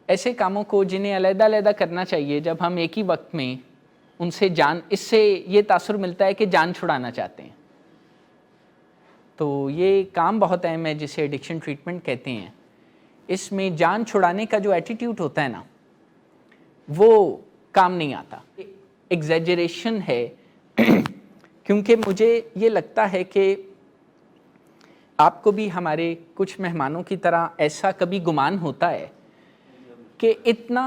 ایسے کاموں کو جنہیں علیحدہ علیحدہ کرنا چاہیے، جب ہم ایک ہی وقت میں ان سے اس سے یہ تاثر ملتا ہے کہ جان چھڑانا چاہتے ہیں. تو یہ کام بہت اہم ہے جسے ایڈکشن ٹریٹمنٹ کہتے ہیں. اس میں جان چھڑانے کا جو ایٹیٹیوڈ ہوتا ہے نا، وہ کام نہیں آتا. ایگزیجریشن ہے کیونکہ مجھے یہ لگتا ہے کہ آپ کو بھی ہمارے کچھ مہمانوں کی طرح ایسا کبھی گمان ہوتا ہے کہ اتنا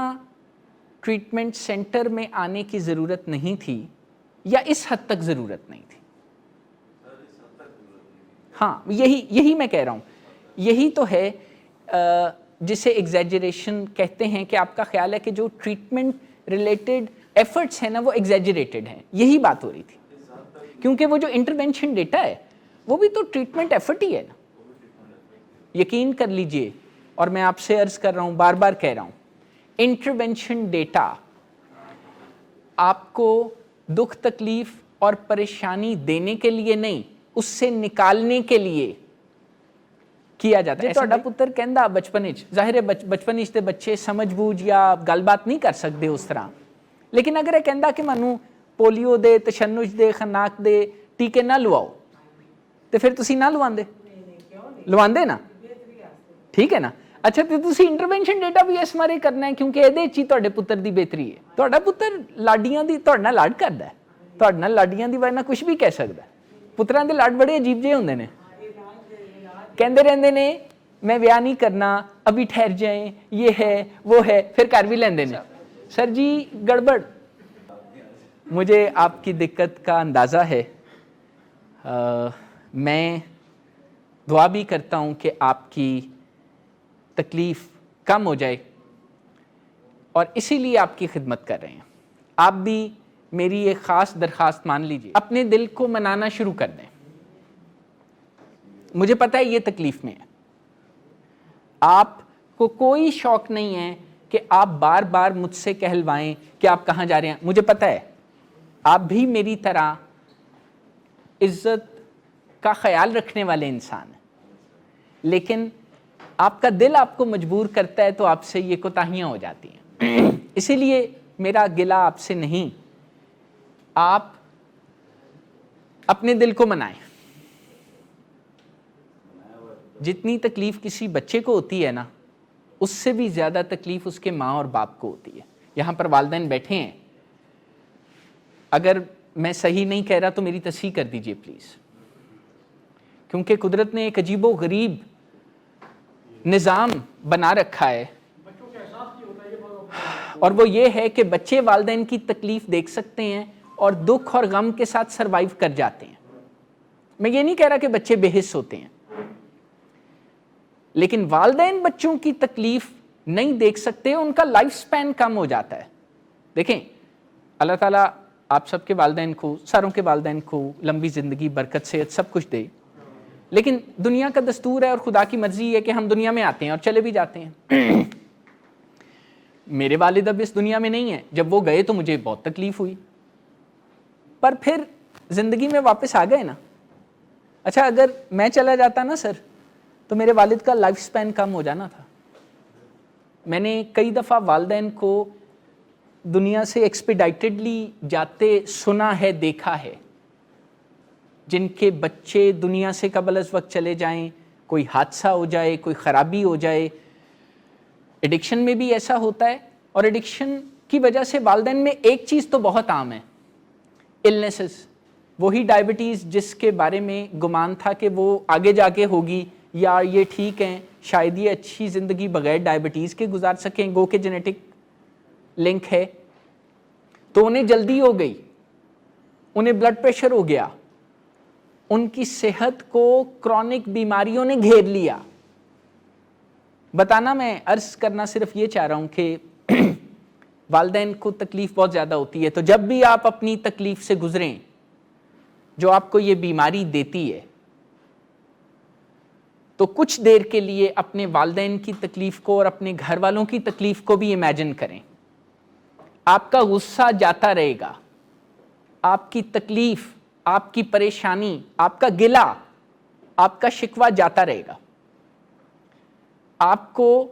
ٹریٹمنٹ سینٹر میں آنے کی ضرورت نہیں تھی، یا اس حد تک ضرورت نہیں تھی. ہاں، یہی میں کہہ رہا ہوں. یہی تو ہے جسے ایگزیجریشن کہتے ہیں، کہ آپ کا خیال ہے کہ جو ٹریٹمنٹ ریلیٹڈ ایفرٹس ہیں نا وہ ایگزیجریٹڈ ہیں. یہی بات ہو رہی تھی، کیونکہ وہ جو انٹرونشن ڈیٹا ہے وہ بھی تو ٹریٹمنٹ ایفرٹ ہی ہے نا. یقین کر لیجئے، اور میں آپ سے عرض کر رہا ہوں، بار بار کہہ رہا ہوں، انٹرونشن ڈیٹا آپ کو دکھ تکلیف اور پریشانی دینے کے لیے نہیں، اس سے نکالنے کے لیے کیا جاتا ہے. تہاڈا پتر کہندا بچپن وچ، ظاہر ہے بچپن وچ تے بچے سمجھ بوجھ یا گل بات نہیں کر سکتے اس طرح، لیکن اگر یہ کہندا کہ مانوں پولیو دے، تشنج دے، خناق دے ٹیکے نہ لواؤ، تو پھر تسی نہ لواندے نا، ٹھیک ہے نا. اچھا، تو تسی انٹرونشن ڈیٹا بھی اس مارے کرنا ہے، کیونکہ یہ چی تہاڈے پتر دی بہتری ہے. تہاڈا پتر لاڈیاں دی تہاڈے نال لاڈ کردا ہے، تہاڈے نال لاڈیاں دی وجہ نال کچھ بھی کہہ سکدا ہے. پتراں دے لاڈ بڑے عجیب جہے ہوندے نے، کہندے رہندے نے میں بیاہ نہیں کرنا، ابھی ٹھہر جائیں، یہ ہے وہ ہے، پھر کر بھی لیندے نے. سر جی گڑبڑ. مجھے آپ کی دقت کا اندازہ ہے. میں دعا بھی کرتا ہوں کہ آپ کی تکلیف کم ہو جائے، اور اسی لیے آپ کی خدمت کر رہے ہیں. آپ بھی میری ایک خاص درخواست مان لیجیے، اپنے دل کو منانا شروع کر دیں. مجھے پتہ ہے یہ تکلیف میں ہے، آپ کو کوئی شوق نہیں ہے کہ آپ بار بار مجھ سے کہلوائیں کہ آپ کہاں جا رہے ہیں. مجھے پتہ ہے آپ بھی میری طرح عزت کا خیال رکھنے والے انسان ہیں، لیکن آپ کا دل آپ کو مجبور کرتا ہے تو آپ سے یہ کوتاہیاں ہو جاتی ہیں. اسی لیے میرا گلہ آپ سے نہیں، آپ اپنے دل کو منائیں. جتنی تکلیف کسی بچے کو ہوتی ہے نا، اس سے بھی زیادہ تکلیف اس کے ماں اور باپ کو ہوتی ہے. یہاں پر والدین بیٹھے ہیں، اگر میں صحیح نہیں کہہ رہا تو میری تصحیح کر دیجئے پلیز، کیونکہ قدرت نے ایک عجیب و غریب نظام بنا رکھا ہے، اور وہ یہ ہے کہ بچے والدین کی تکلیف دیکھ سکتے ہیں اور دکھ اور غم کے ساتھ سروائیو کر جاتے ہیں. میں یہ نہیں کہہ رہا کہ بچے بے حس ہوتے ہیں، لیکن والدین بچوں کی تکلیف نہیں دیکھ سکتے، ان کا لائف سپین کم ہو جاتا ہے. دیکھیں، اللہ تعالیٰ آپ سب کے والدین کو، ساروں کے والدین کو لمبی زندگی، برکت، صحت سب کچھ دے، لیکن دنیا کا دستور ہے اور خدا کی مرضی ہے کہ ہم دنیا میں آتے ہیں اور چلے بھی جاتے ہیں. میرے والد اب اس دنیا میں نہیں ہیں، جب وہ گئے تو مجھے بہت تکلیف ہوئی، پر پھر زندگی میں واپس آ گئے نا. اچھا، اگر میں چلا جاتا نا سر، تو میرے والد کا لائف سپین کم ہو جانا تھا. میں نے کئی دفعہ والدین کو دنیا سے ایکسپیڈائٹڈلی جاتے سنا ہے، دیکھا ہے، جن کے بچے دنیا سے قبل از وقت چلے جائیں، کوئی حادثہ ہو جائے، کوئی خرابی ہو جائے. ایڈکشن میں بھی ایسا ہوتا ہے، اور ایڈکشن کی وجہ سے والدین میں ایک چیز تو بہت عام ہے، النیسز. وہی ڈائبٹیز جس کے بارے میں گمان تھا کہ وہ آگے جا کے ہوگی، یا یہ ٹھیک ہیں، شاید یہ اچھی زندگی بغیر ڈائبٹیز کے گزار سکیں، گو کہ جینیٹک لنک ہے، تو انہیں جلدی ہو گئی، انہیں بلڈ پریشر ہو گیا، ان کی صحت کو کرونک بیماریوں نے گھیر لیا. بتانا، میں عرض کرنا صرف یہ چاہ رہا ہوں کہ والدین کو تکلیف بہت زیادہ ہوتی ہے. تو جب بھی آپ اپنی تکلیف سے گزریں جو آپ کو یہ بیماری دیتی ہے، تو کچھ دیر کے لیے اپنے والدین کی تکلیف کو اور اپنے گھر والوں کی تکلیف کو بھی امیجن کریں. آپ کا غصہ جاتا رہے گا، آپ کی تکلیف، آپ کی پریشانی، آپ کا گلہ، آپ کا شکوہ جاتا رہے گا. آپ کو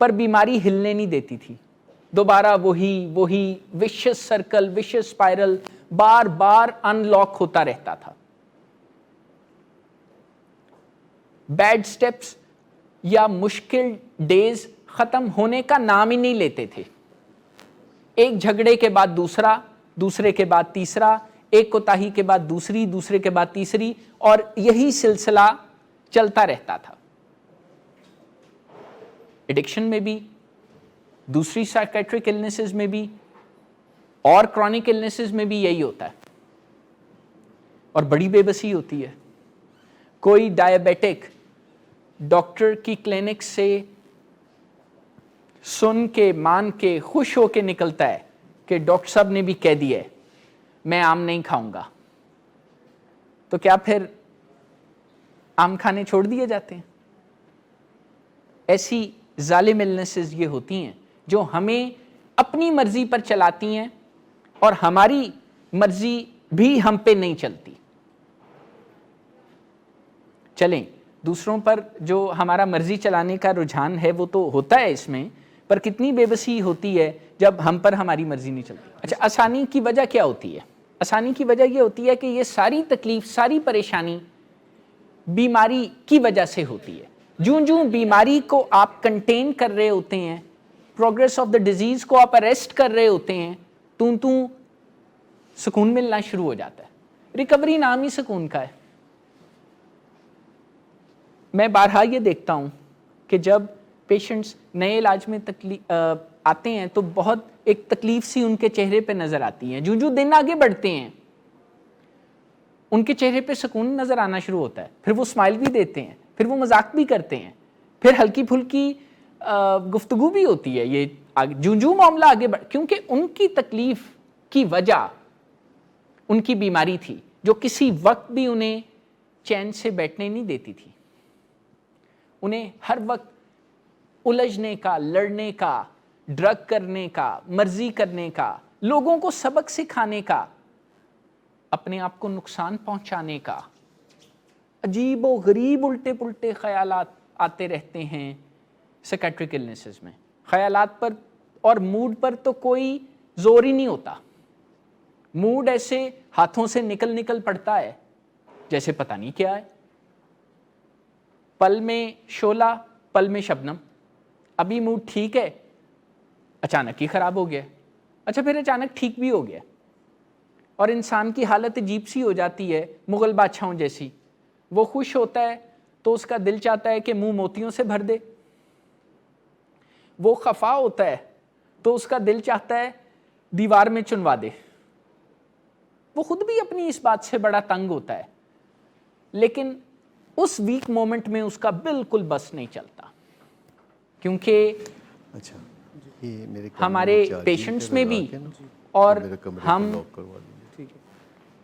پر بیماری ہلنے نہیں دیتی تھی. دوبارہ وہی vicious circle, vicious spiral bar bar in log ہوتا رہتا تھا. بیڈ سٹیپس یا مشکل ڈیز ختم ہونے کا نام ہی نہیں لیتے تھے. ایک جھگڑے کے بعد دوسرا، دوسرے کے بعد تیسرا، ایک کوتاہی کے بعد دوسری، دوسرے کے بعد تیسری، اور یہی سلسلہ چلتا رہتا تھا. ایڈکشن میں بھی، دوسری سائیکیٹرک النیسز میں بھی، اور کرونک النیسز میں بھی یہی ہوتا ہے. اور بڑی بے بسی ہوتی ہے. کوئی ڈائبیٹک ڈاکٹر کی کلینک سے سن کے، مان کے، خوش ہو کے نکلتا ہے کہ ڈاکٹر صاحب نے بھی کہہ دیا ہے میں آم نہیں کھاؤں گا. تو کیا پھر آم کھانے چھوڑ دیے جاتے ہیں؟ ایسی ظالم النیسز یہ ہوتی ہیں جو ہمیں اپنی مرضی پر چلاتی ہیں اور ہماری مرضی بھی ہم پہ نہیں چلتی. چلیں، دوسروں پر جو ہمارا مرضی چلانے کا رجحان ہے وہ تو ہوتا ہے اس میں، پر کتنی بے بسی ہوتی ہے جب ہم پر ہماری مرضی نہیں چلتی. اچھا، آسانی کی وجہ کیا ہوتی ہے؟ آسانی کی وجہ یہ ہوتی ہے کہ یہ ساری تکلیف، ساری پریشانی بیماری کی وجہ سے ہوتی ہے. جوں بیماری کو آپ کنٹین کر رہے ہوتے ہیں، پروگریس آف دا ڈیزیز کو آپ اریسٹ کر رہے ہوتے ہیں، توں سکون ملنا شروع ہو جاتا ہے. ریکوری نام ہی سکون کا ہے. میں بارہا یہ دیکھتا ہوں کہ جب پیشنٹس نئے علاج میں آتے ہیں تو بہت ایک تکلیف سی ان کے چہرے پہ نظر آتی ہے. جو دن آگے بڑھتے ہیں ان کے چہرے پہ سکون نظر آنا شروع ہوتا ہے. پھر وہ اسمائل بھی دیتے ہیں، پھر وہ مذاق بھی کرتے ہیں، پھر ہلکی پھلکی گفتگو بھی ہوتی ہے. یہ جو معاملہ آگے کیونکہ ان کی تکلیف کی وجہ ان کی بیماری تھی جو کسی وقت بھی انہیں چین سے بیٹھنے نہیں دیتی تھی. انہیں ہر وقت الجھنے کا، لڑنے کا، ڈرگ کرنے کا، مرضی کرنے کا، لوگوں کو سبق سکھانے کا، اپنے آپ کو نقصان پہنچانے کا، عجیب و غریب الٹے پلٹے خیالات آتے رہتے ہیں سائیکیٹرک النیسز میں. خیالات پر اور موڈ پر تو کوئی زور ہی نہیں ہوتا. موڈ ایسے ہاتھوں سے نکل پڑتا ہے جیسے پتہ نہیں کیا ہے. پل میں شعلہ، پل میں شبنم. ابھی موڈ ٹھیک ہے، اچانک ہی خراب ہو گیا. اچھا، پھر اچانک ٹھیک بھی ہو گیا. اور انسان کی حالت عجیب سی ہو جاتی ہے، مغل بادشاہوں جیسی. وہ خوش ہوتا ہے تو اس کا دل چاہتا ہے کہ منہ موتیوں سے بھر دے. وہ خفا ہوتا ہے تو اس کا دل چاہتا ہے دیوار میں چنوا دے. وہ خود بھی اپنی اس بات سے بڑا تنگ ہوتا ہے، لیکن اس ویک مومنٹ میں اس کا بالکل بس نہیں چلتا. کیونکہ ہمارے پیشنٹس میں بھی اور ہم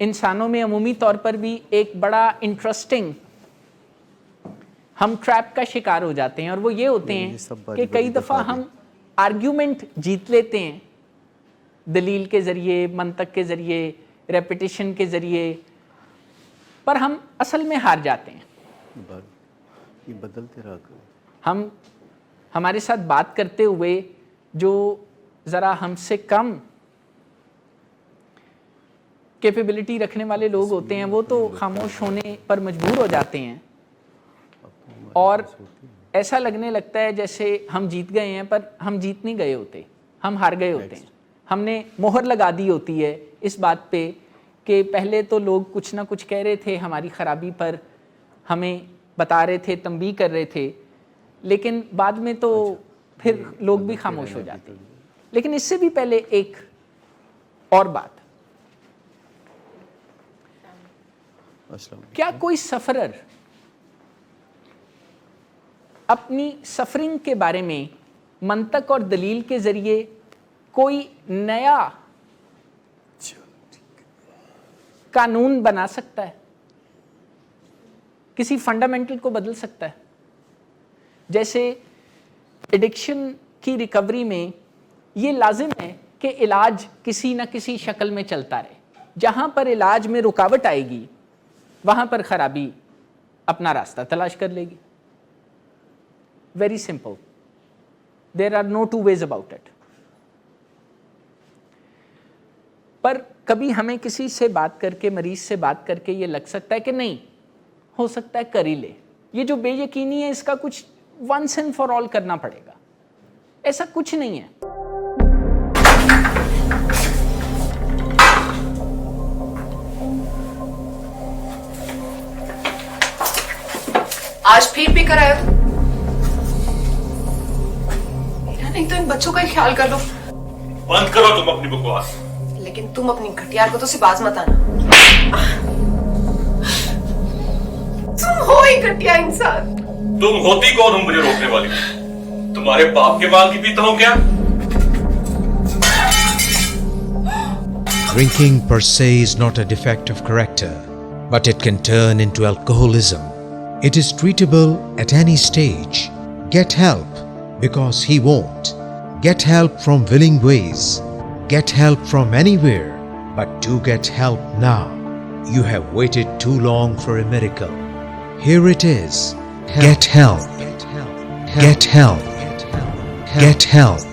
انسانوں میں عمومی طور پر بھی ایک بڑا انٹرسٹنگ ہم ٹریپ کا شکار ہو جاتے ہیں. اور وہ یہ ہوتے ہیں کہ کئی دفعہ ہم آرگیومنٹ جیت لیتے ہیں دلیل کے ذریعے، منطق کے ذریعے، ریپیٹیشن کے ذریعے، پر ہم اصل میں ہار جاتے ہیں. ہم ہمارے ساتھ بات کرتے ہوئے جو ذرا ہم سے کم کیپیبلٹی رکھنے والے لوگ ہوتے ہیں وہ تو خاموش ہونے پر مجبور ہو جاتے ہیں، اور ایسا لگنے لگتا ہے جیسے ہم جیت گئے ہیں، پر ہم جیت نہیں گئے ہوتے، ہم ہار گئے ہوتے ہیں. ہم نے مہر لگا دی ہوتی ہے اس بات پہ کہ پہلے تو لوگ کچھ نہ کچھ کہہ رہے تھے ہماری خرابی پر، ہمیں بتا رہے تھے، تنبیہ کر رہے تھے، لیکن بعد میں تو پھر لوگ بھی خاموش ہو جاتے ہیں. لیکن اس سے بھی پہلے ایک اور بات، کیا کوئی سفرر اپنی سفرنگ کے بارے میں منطق اور دلیل کے ذریعے کوئی نیا قانون بنا سکتا ہے، کسی فنڈامنٹل کو بدل سکتا ہے؟ جیسے ایڈکشن کی ریکوری میں یہ لازم ہے کہ علاج کسی نہ کسی شکل میں چلتا رہے. جہاں پر علاج میں رکاوٹ آئے گی وہاں پر خرابی اپنا راستہ تلاش کر لے گی. Very simple. There are no two ways about it. پر کبھی ہمیں کسی سے بات کر کے, مریض سے بات کر کے یہ لگ سکتا ہے کہ نہیں, ہو سکتا ہے کر ہی لے, یہ جو بے یقینی ہے اس کا کچھ once and for all کرنا پڑے گا. ایسا کچھ نہیں ہے. آج پھر بھی کرایا تو نہیں تو ان بچوں کا ہی خیال کر لو. بند کرو تم اپنی بکواس. لیکن تم اپنی گھٹیا حرکتوں سے باز مت آنا. تم ہو ہی گھٹیا انسان. تم ہوتی کون ہو مجھے روکنے والی؟ تمہارے باپ کے بال کی پیتا ہوں کیا؟ Drinking per se is not a defect of character, but it can turn into alcoholism. It is treatable at any stage. Get help, because he won't. Get help from willing ways. Get help from anywhere, but do get help now. You have waited too long for a miracle. Here it is. Get help. Get help. Get help.